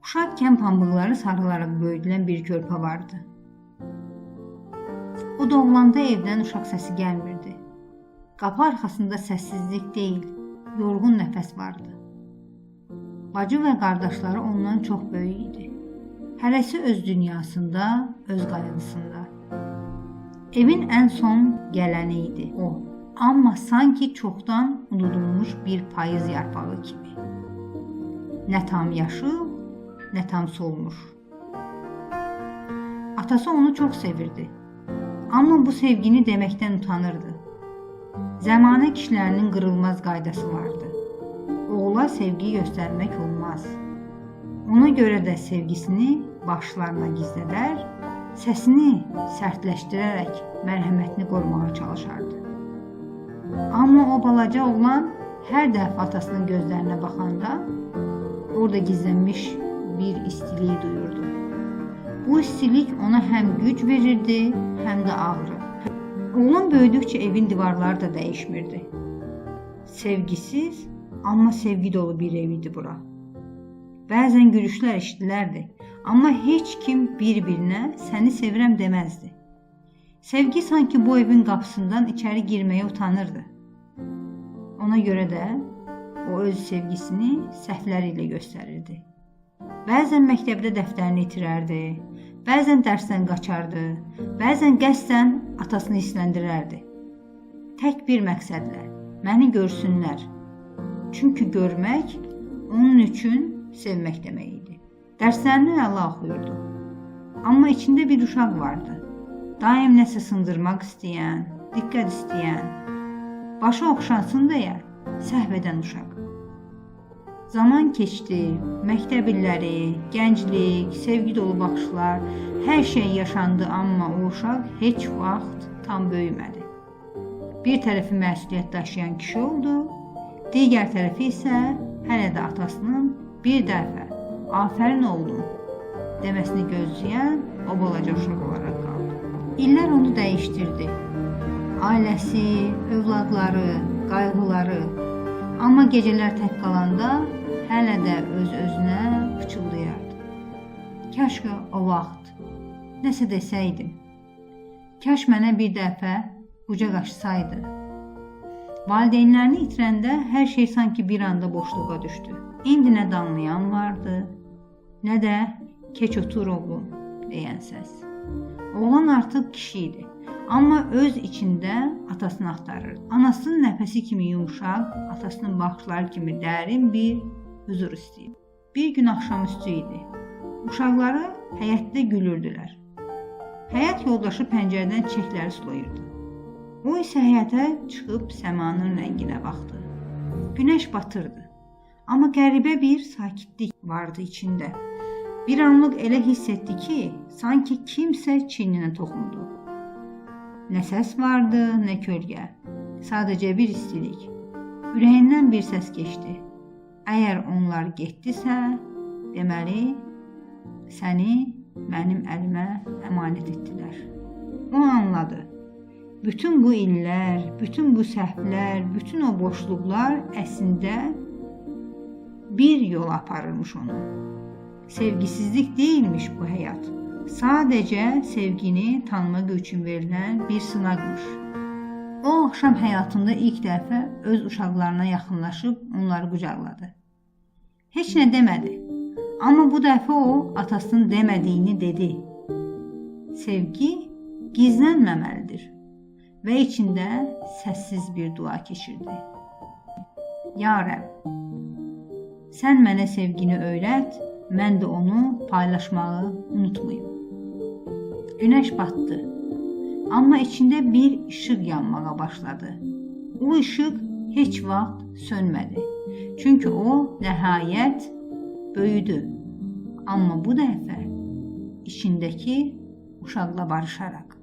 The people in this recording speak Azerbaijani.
Uşaqkən pambıqları sarılaraq böyüdülən bir körpə vardı. O doğulanda evdən uşaq səsi gəlmirdi. Qapı arxasında səssizlik deyil, yorğun nəfəs vardı. Bacı və qardaşları ondan çox böyük idi. Hərəsi öz dünyasında, öz qayğısında. Evin ən son gələni idi o, amma sanki çoxdan unudulmuş bir payız yarpağı kimi. Nə tam yaşıb, nə tam solmuş. Atası onu çox sevirdi. Amma bu sevgini deməkdən utanırdı. Zəmanə kişilərinin qırılmaz qaydası vardı. Oğula sevgi göstərmək olmaz. Ona görə də sevgisini başlarına gizlədər, səsini sərtləşdirərək mərhəmətini qorumağa çalışardı. Amma o balaca oğlan hər dəfə atasının gözlərinə baxanda orada gizlənmiş bir istiliyi duyurdu. Bu istilik ona həm güc verirdi, həm də ağrı. Oğlan böyüdükcə evin divarları da dəyişmirdi. Sevgisiz, amma sevgi dolu bir ev idi bura. Bəzən gülüşlər eşidilərdi, amma heç kim bir-birinə səni sevirəm deməzdi. Sevgi sanki bu evin qapısından içəri girməyə utanırdı. Ona görə də o öz sevgisini səhvləri ilə göstərirdi. Bəzən məktəbdə dəftərini itirərdi, bəzən dərsdən qaçardı, bəzən qəsdən atasını hisləndirərdi. Tək bir məqsədlə, məni görsünlər. Çünki görmək onun üçün sevmək demək idi. Dərslərini əla oxuyurdu. Amma içində bir uşaq vardı. Daim nəsə sındırmaq istəyən, diqqət istəyən, başı oxşansın deyə səhv edən uşaq. Zaman keçdi, məktəb illəri, gənclik, sevgi dolu baxışlar, hər şey yaşandı, amma o uşaq heç vaxt tam böyümədi. Bir tərəfi məsuliyyət daşıyan kişi oldu, digər tərəfi isə hələ də atasının bir dəfə "Afərin oğlum" deməsini gözləyən o balaca uşaq olaraq qaldı. İllər onu dəyişdirdi. Ailəsi, övladları, qayğıları. Amma gecələr tək qalanda hələ də öz-özünə pıçıldayardı. Kaşqı o vaxt nəsə desəydim. Kaş mənə bir dəfə qucaq açsaydı. Valideynlərini itirəndə hər şey sanki bir anda boşluğa düşdü. İndi nə damlayan vardı, nə də "Keç otur oğlum" deyən səs. Oğlan artıq kişi idi. Amma öz içində atasını axtarırdı. Anasının nəfəsi kimi yumşaq, atasının baxışları kimi dərin bir huzur istəyirdi. Bir gün axşamüstü idi. Uşaqları həyətdə gülürdülər. Həyat yoldaşı pəncərədən çiçəkləri sulayırdı. O isə həyətə çıxıb səmanın rənginə baxdı. Günəş batırdı. Amma qəribə bir sakitlik vardı içində. Bir anlıq elə hiss etdi ki, sanki kimsə çiyninə toxundu. Nə səs vardı, nə kölgə. Sadəcə bir istilik. Ürəyindən bir səs keçdi. Əgər onlar getdisə, deməli, səni mənim əlimə əmanət etdilər. O anladı. Bütün bu illər, bütün bu səhvlər, bütün o boşluqlar əslində bir yola aparırmış onu. Sevgisizlik deyilmiş bu həyat. Sadəcə sevgini tanımaq üçün verilən bir sınaqmış. O axşam həyatında ilk dəfə öz uşaqlarına yaxınlaşıb onları qucaqladı. Heç nə demədi. Amma bu dəfə o atasının demədiyini dedi. Sevgi gizlənməməlidir. Və içində səssiz bir dua keçirdi. Ya Rəbb, sən mənə sevgini öyrət, mən də onu paylaşmağı unutmayım. Günəş batdı, amma içində bir işıq yanmağa başladı. O işıq heç vaxt sönmədi. Çünki o nəhayət böyüdü. Amma bu dəfə içindəki uşaqla barışaraq.